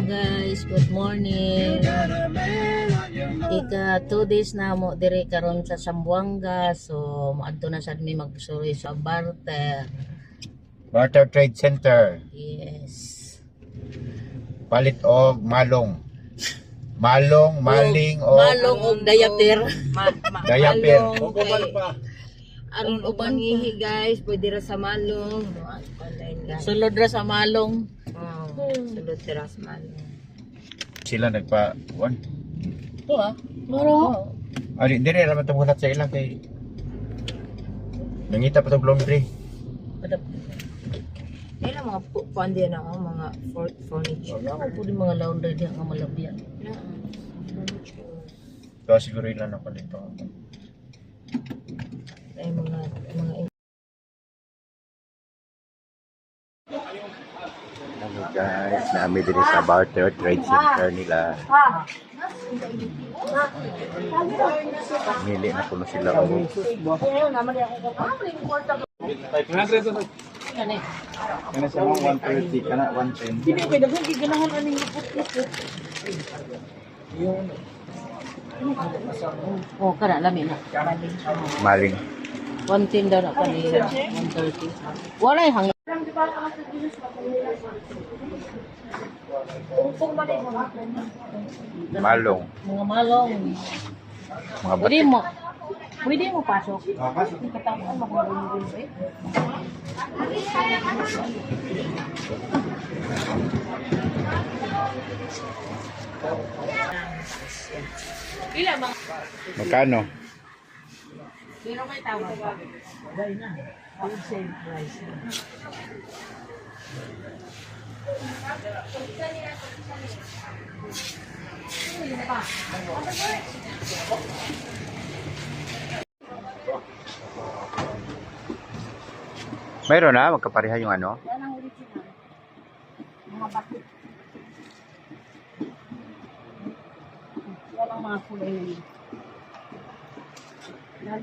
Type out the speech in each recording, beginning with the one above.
guys, good morning. Ika 2 days na mo dire karon sa Zamboanga. So maadto na sad mi magsuroy sa Barter Trade Center. Yes. Palit og malong. Maling og diaper. Diaper. Aron uban Mangihi guys, pwede ra sa malong. sulod ra sa malong. Sulod ra sa malong. Sila nagpa Maro. Ari dire ra man tumulat sa ilang kay nangita pa tong laundry. Kaya mga kuan din ako, mga furniture. Wala ko pud mga laundry diha nga malabyan. So siguro ilan ako dito. Ay mga Hello guys, naami diri sa Barter Trade Center nila. Mili na kuno sila og kana sa mga 130 kana 110. Dili ko dagan giganahan aning lupot-lupot. Oh, kana lami na. Maling. 110 daw na kanila. 130. Wala hangin. Malong. Mga malong. Mga Pwede batik. mo. Pwede mo pasok. Hindi ka tapos makulong eh. Magkano? Pero may tawag pa. Wala na. Wholesale price na. Mayroon na magkapareha yung ano? Yan ang original. Mga bakit. Yan ang mga kulay na yun. Mali.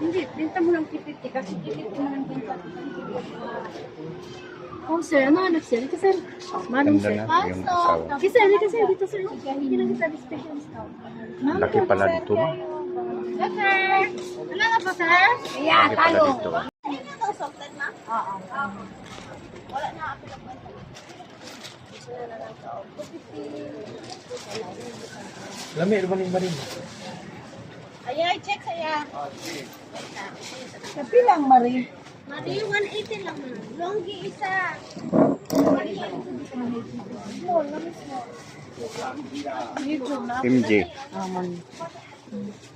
Hindi, benta mo lang 50 kasi 50 mo lang benta. Oh, sir, ano hanap sir? Ito, sir. Manong Ganda sir. na yung asawa. Dito, sir. Dito, sir. Hindi lang kita special style. Laki pala dito. No? Yes, sir. Ano na po, sir? Laki pala dito. Lami, lumanin ba rin? Ay, check saya. Kapilang Marie. Mari, 180 lang. Longgi isa. MG. Aman.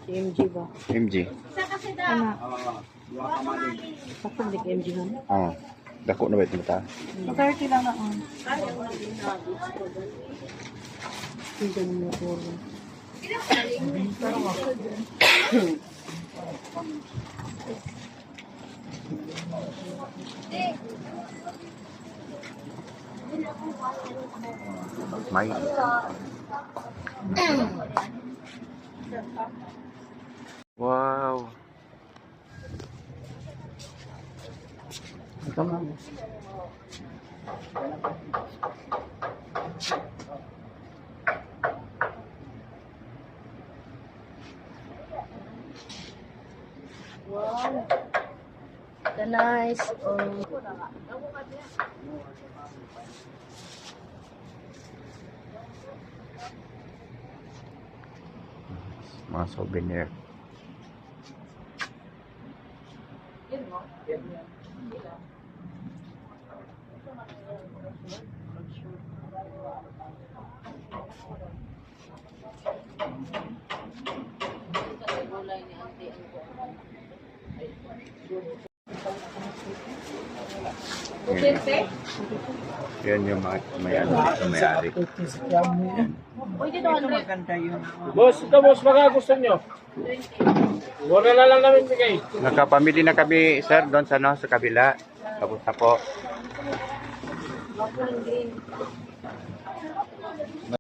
Si MG ba? MG. Isa kasi daw. Sakto di MG ba? Oo. Dako na ba ito mata? 30 lang na. Hindi mo po. May. Wow. Ito nga. Wow. The nice. Mga souvenir. Yan yung may-ari. Boss, ito boss, baka gusto nyo. Mura na lang namin bigay. Nakapamili na kami, sir, doon sa, no, sa kabila. Tapos na po.